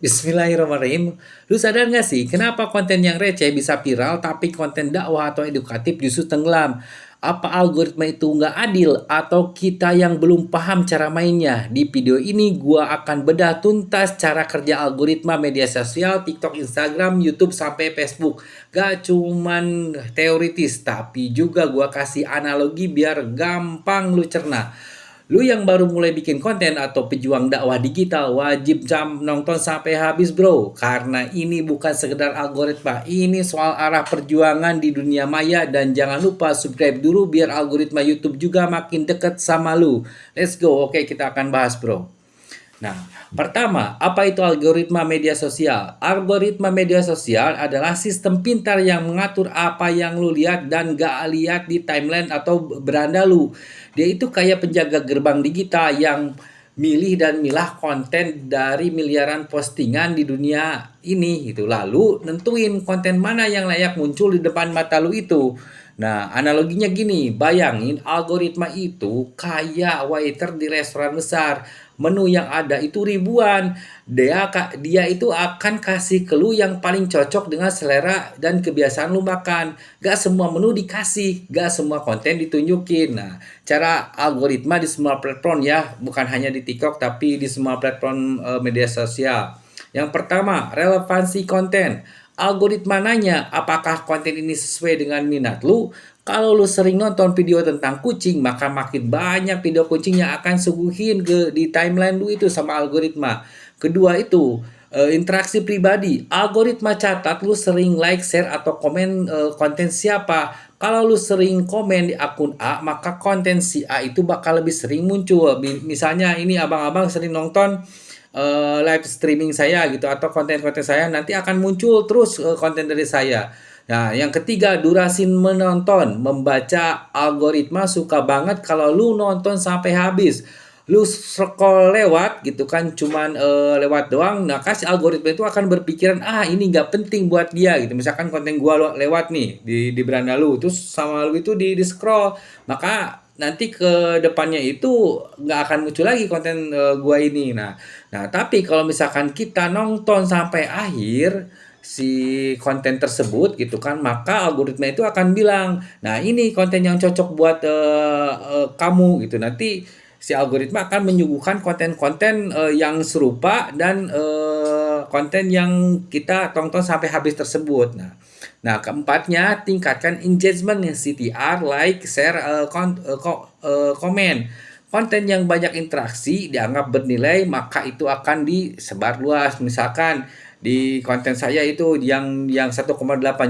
Bismillahirrahmanirrahim. Lu sadar nggak sih, kenapa konten yang receh bisa viral, tapi konten dakwah atau edukatif justru tenggelam? Apa algoritma itu nggak adil, atau kita yang belum paham cara mainnya? Di video ini, gua akan bedah tuntas cara kerja algoritma media sosial, TikTok, Instagram, YouTube, sampai Facebook. Gak cuman teoritis, tapi juga gua kasih analogi biar gampang lu cerna. Lu yang baru mulai bikin konten atau pejuang dakwah digital wajib nonton sampai habis bro. Karena ini bukan sekedar algoritma, ini soal arah perjuangan di dunia maya. Dan jangan lupa subscribe dulu biar algoritma YouTube juga makin deket sama lu. Let's go, oke kita akan bahas bro. Nah, pertama, apa itu algoritma media sosial? Algoritma media sosial adalah sistem pintar yang mengatur apa yang lu lihat dan gak lihat di timeline atau beranda lu. Dia itu kayak penjaga gerbang digital yang milih dan milah konten dari miliaran postingan di dunia ini gitu. Lalu nentuin konten mana yang layak muncul di depan mata lu itu. Nah, analoginya gini, bayangin algoritma itu kayak waiter di restoran besar. Menu yang ada itu ribuan. Dia itu akan kasih clue yang paling cocok dengan selera dan kebiasaan lu makan. Gak semua menu dikasih, gak semua konten ditunjukin. Nah, cara algoritma di semua platform ya, bukan hanya di TikTok tapi di semua platform media sosial. Yang pertama, relevansi konten. Algoritma nanya apakah konten ini sesuai dengan minat lu. Kalau lu sering nonton video tentang kucing, maka makin banyak video kucing yang akan suguhin di timeline lu itu sama algoritma. Kedua itu, interaksi pribadi. Algoritma catat lu sering like, share atau komen konten siapa. Kalau lu sering komen di akun A, maka konten si A itu bakal lebih sering muncul. Misalnya ini abang-abang sering nonton live streaming saya gitu atau konten-konten saya, nanti akan muncul terus konten dari saya. Nah, yang ketiga, durasi menonton. Membaca algoritma suka banget kalau lu nonton sampai habis. Lu scroll lewat gitu kan, cuman lewat doang. Nah, kasih algoritma itu akan berpikiran, ah ini nggak penting buat dia gitu. Misalkan konten gua lewat nih di beranda lu, terus sama lu itu di scroll, maka nanti ke depannya itu nggak akan muncul lagi konten gua ini. Nah, tapi kalau misalkan kita nonton sampai akhir si konten tersebut gitu kan, maka algoritma itu akan bilang, nah ini konten yang cocok buat kamu gitu. Nanti si algoritma akan menyuguhkan konten-konten yang serupa dan konten yang kita tonton sampai habis tersebut. Nah, keempatnya tingkatkan engagement nih, CTR, like, share, komen. Konten yang banyak interaksi dianggap bernilai, maka itu akan disebar luas. Misalkan di konten saya itu yang 1,8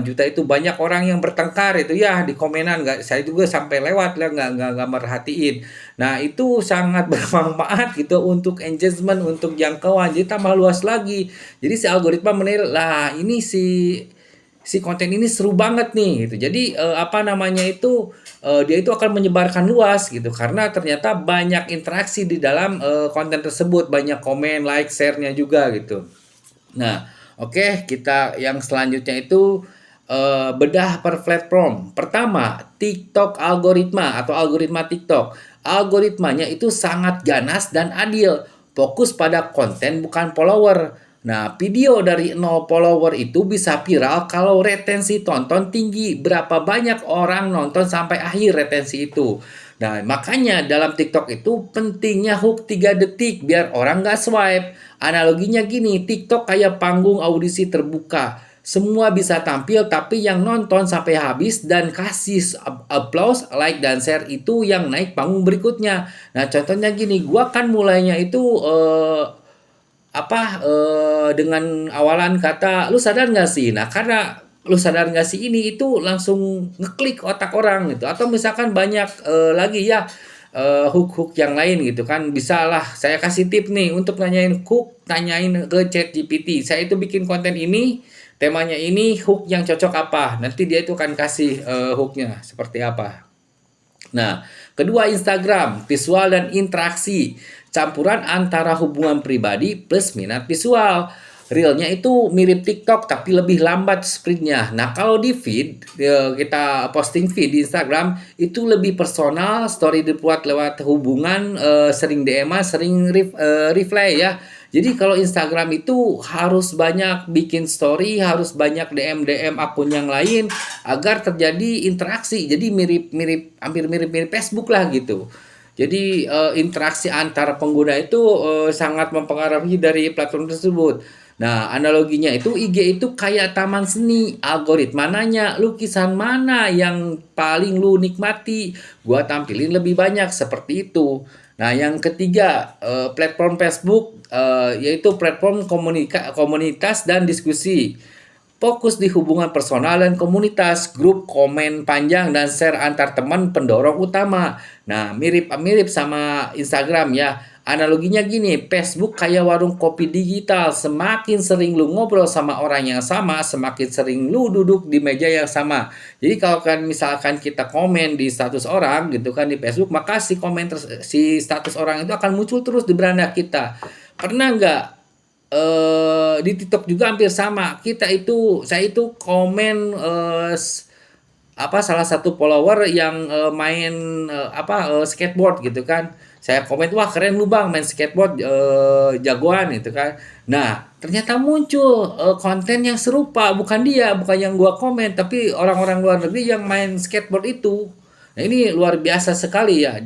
juta itu banyak orang yang bertengkar itu ya di komenan, nggak, saya juga sampai lewat lah, nggak merhatiin. Nah, itu sangat bermanfaat gitu untuk engagement, untuk jangkauan, jadi tambah luas lagi. Jadi si algoritma menilai lah, ini si konten ini seru banget nih gitu. Jadi apa namanya itu, dia itu akan menyebarkan luas gitu karena ternyata banyak interaksi di dalam konten tersebut, banyak komen, like, share-nya juga gitu. Nah, oke, kita yang selanjutnya itu bedah per platform. Pertama, TikTok algoritma atau algoritma TikTok. Algoritmanya itu sangat ganas dan adil. Fokus pada konten bukan follower. Nah, video dari 0 follower itu bisa viral kalau retensi tonton tinggi. Berapa banyak orang nonton sampai akhir retensi itu. Nah, makanya dalam TikTok itu pentingnya hook 3 detik biar orang nggak swipe. Analoginya gini, TikTok kayak panggung audisi terbuka. Semua bisa tampil tapi yang nonton sampai habis dan kasih applause, like dan share itu yang naik panggung berikutnya. Nah, contohnya gini, gua kan mulainya itu dengan awalan kata lu sadar nggak sih. Nah, karena lu sadar nggak sih ini itu langsung ngeklik otak orang gitu. Atau misalkan banyak lagi ya hook-hook yang lain gitu kan, bisa lah saya kasih tip nih untuk nanyain hook, tanyain ke chat GPT, saya itu bikin konten ini, temanya ini, hook yang cocok apa, nanti dia itu akan kasih hooknya seperti apa. Nah, kedua, Instagram, visual dan interaksi. Campuran antara hubungan pribadi plus minat visual. Realnya itu mirip TikTok tapi lebih lambat sprintnya. Nah, kalau di feed, kita posting feed di Instagram, itu lebih personal, story dibuat lewat hubungan, sering DM, sering reply ya. Jadi kalau Instagram itu harus banyak bikin story, harus banyak DM-DM akun yang lain agar terjadi interaksi. Jadi mirip-mirip, hampir mirip-mirip Facebook lah gitu. Jadi interaksi antar pengguna itu sangat mempengaruhi dari platform tersebut. Nah, analoginya itu IG itu kayak taman seni, algoritma nanya, lukisan mana yang paling lu nikmati, gua tampilin lebih banyak seperti itu. Nah, yang ketiga, platform Facebook yaitu platform komunitas dan diskusi. Fokus di hubungan personal dan komunitas, grup komen panjang dan share antar teman pendorong utama. Nah, mirip-mirip sama Instagram ya. Analoginya gini, Facebook kayak warung kopi digital. Semakin sering lu ngobrol sama orang yang sama, semakin sering lu duduk di meja yang sama. Jadi kalau kan misalkan kita komen di status orang gitu kan di Facebook, maka si status orang itu akan muncul terus di beranda kita. Pernah nggak di TikTok juga hampir sama. Saya itu komen salah satu follower yang main skateboard gitu kan. Saya komen, wah keren lu bang main skateboard, jagoan gitu kan. Nah ternyata muncul konten yang serupa, bukan yang gua komen, tapi orang-orang luar negeri yang main skateboard itu. Nah ini luar biasa sekali ya,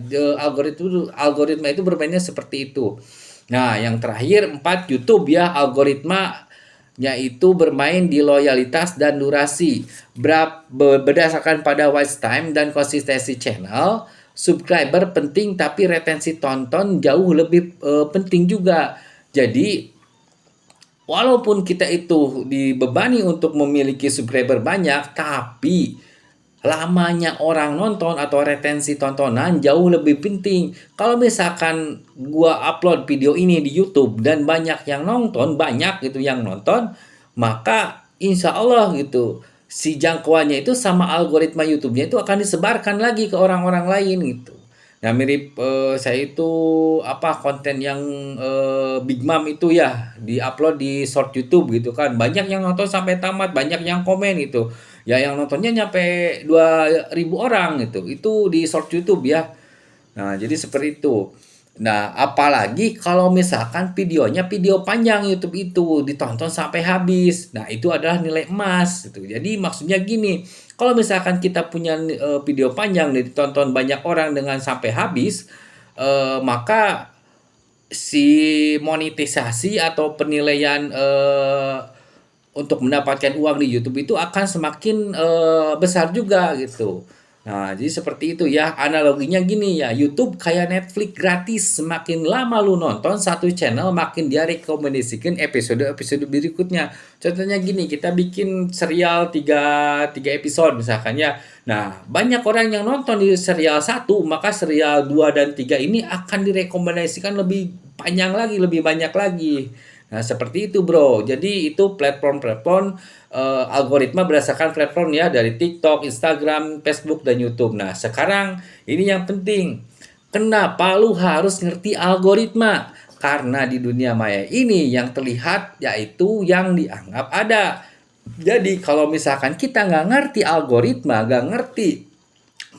algoritma itu bermainnya seperti itu. Nah, yang terakhir 4 YouTube ya, algoritma yaitu bermain di loyalitas dan durasi. Berdasarkan pada watch time dan konsistensi channel, subscriber penting tapi retensi tonton jauh lebih penting juga. Jadi, walaupun kita itu dibebani untuk memiliki subscriber banyak, tapi lamanya orang nonton atau retensi tontonan jauh lebih penting. Kalau misalkan gua upload video ini di YouTube dan banyak yang nonton, banyak gitu yang nonton, maka insya Allah gitu si jangkauannya itu sama algoritma YouTube-nya itu akan disebarkan lagi ke orang-orang lain gitu. Nah, mirip saya itu konten yang Big Mom itu ya di-upload di short YouTube gitu kan. Banyak yang nonton sampai tamat, banyak yang komen gitu. Ya yang nontonnya nyampe 2.000 orang gitu. Itu di short YouTube ya. Nah, jadi seperti itu. Nah, apalagi kalau misalkan videonya video panjang YouTube itu ditonton sampai habis. Nah, itu adalah nilai emas gitu. Jadi maksudnya gini, kalau misalkan kita punya video panjang ditonton banyak orang dengan sampai habis, maka si monetisasi atau penilaian untuk mendapatkan uang di YouTube itu akan semakin besar juga gitu. Nah, jadi seperti itu ya. Analoginya gini ya, YouTube kayak Netflix gratis. Semakin lama lu nonton satu channel, makin dia rekomendasikan episode-episode berikutnya. Contohnya gini, kita bikin serial 3 episode misalkan ya. Nah, banyak orang yang nonton di serial 1, maka serial 2 dan 3 ini akan direkomendasikan lebih panjang lagi, lebih banyak lagi. Nah, seperti itu, Bro. Jadi itu platform-platform algoritma berdasarkan platform ya dari TikTok, Instagram, Facebook dan YouTube. Nah, sekarang ini yang penting. Kenapa lu harus ngerti algoritma? Karena di dunia maya ini yang terlihat yaitu yang dianggap ada. Jadi kalau misalkan kita nggak ngerti algoritma, nggak ngerti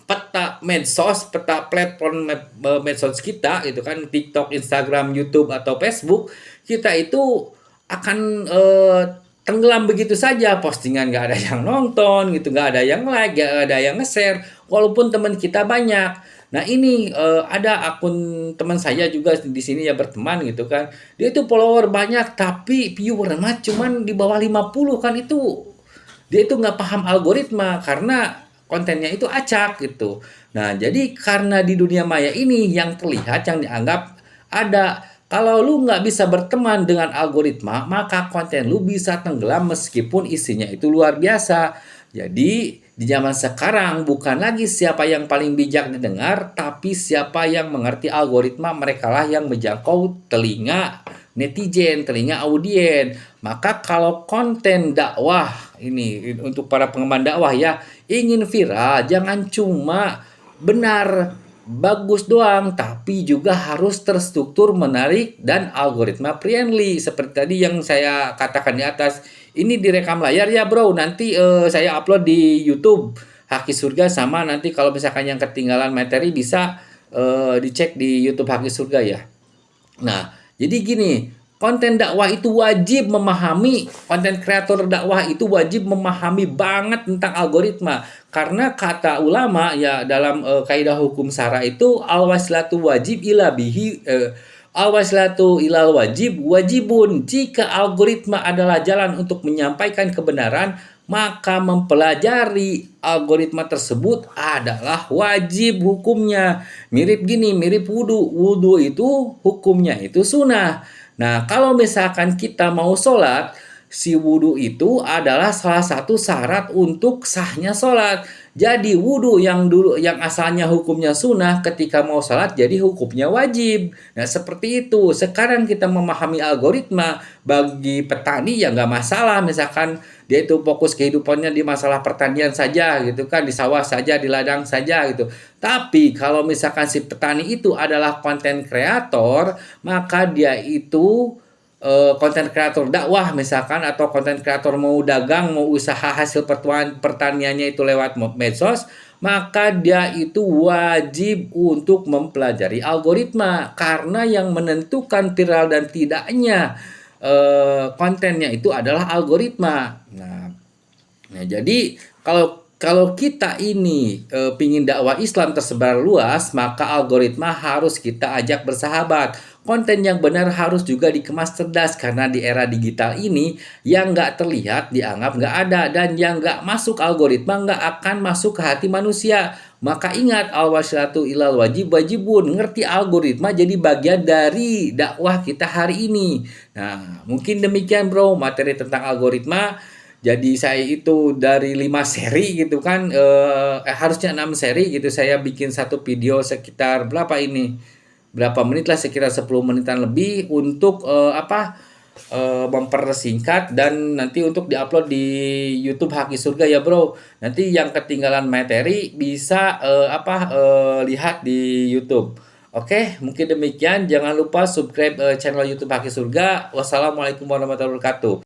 peta medsos, peta platform medsos kita itu kan TikTok, Instagram, YouTube atau Facebook, kita itu akan tenggelam begitu saja, postingan nggak ada yang nonton gitu, nggak ada yang like, nggak ada yang nge-share walaupun teman kita banyak. Nah ini ada akun teman saya juga di sini ya berteman gitu kan, dia itu follower banyak tapi viewernya cuman di bawah 50 kan, itu dia itu nggak paham algoritma karena kontennya itu acak gitu. Nah, jadi karena di dunia maya ini yang terlihat, yang dianggap ada. Kalau lu nggak bisa berteman dengan algoritma, maka konten lu bisa tenggelam meskipun isinya itu luar biasa. Jadi, di zaman sekarang bukan lagi siapa yang paling bijak didengar, tapi siapa yang mengerti algoritma, merekalah yang menjangkau telinga netizen, telinga audien. Maka kalau konten dakwah ini untuk para pengembang dakwah ya, ingin viral jangan cuma benar bagus doang, tapi juga harus terstruktur, menarik dan algoritma friendly seperti tadi yang saya katakan di atas. Ini direkam layar ya bro, nanti saya upload di YouTube Haki Surga, sama nanti kalau misalkan yang ketinggalan materi bisa dicek di YouTube Haki Surga ya. Nah, jadi gini, konten dakwah itu wajib memahami, konten kreator dakwah itu wajib memahami banget tentang algoritma. Karena kata ulama ya dalam kaidah hukum syara itu al-waslatu wajib ila bihi al-waslatu ilal wajib wajibun. Jika algoritma adalah jalan untuk menyampaikan kebenaran, maka mempelajari algoritma tersebut adalah wajib hukumnya. Mirip gini, mirip wudhu. Wudhu itu hukumnya itu sunnah. Nah, kalau misalkan kita mau sholat, si wudhu itu adalah salah satu syarat untuk sahnya sholat. Jadi wudhu yang dulu yang asalnya hukumnya sunnah ketika mau sholat jadi hukumnya wajib. Nah seperti itu. Sekarang kita memahami algoritma bagi petani ya nggak masalah. Misalkan dia itu fokus kehidupannya di masalah pertanian saja gitu kan, di sawah saja, di ladang saja gitu. Tapi kalau misalkan si petani itu adalah konten kreator, maka dia itu konten kreator dakwah misalkan, atau konten kreator mau dagang, mau usaha hasil pertaniannya itu lewat medsos, maka dia itu wajib untuk mempelajari algoritma, karena yang menentukan viral dan tidaknya kontennya itu adalah algoritma. Nah, jadi kalau kalau kita ini pingin dakwah Islam tersebar luas, maka algoritma harus kita ajak bersahabat. Konten yang benar harus juga dikemas cerdas, karena di era digital ini yang nggak terlihat dianggap nggak ada, dan yang nggak masuk algoritma nggak akan masuk ke hati manusia. Maka ingat, al-wasilatu ilal wajib wajibun. Ngerti algoritma jadi bagian dari dakwah kita hari ini. Nah, mungkin demikian bro materi tentang algoritma. Jadi saya itu dari 5 seri gitu kan, harusnya 6 seri gitu, saya bikin satu video sekitar berapa ini, berapa menit lah, sekitar 10 menitan lebih untuk mempersingkat, dan nanti untuk diupload di YouTube Haki Surga ya bro. Nanti yang ketinggalan materi bisa lihat di YouTube. Oke, mungkin demikian. Jangan lupa subscribe channel YouTube Haki Surga. Wassalamualaikum warahmatullahi wabarakatuh.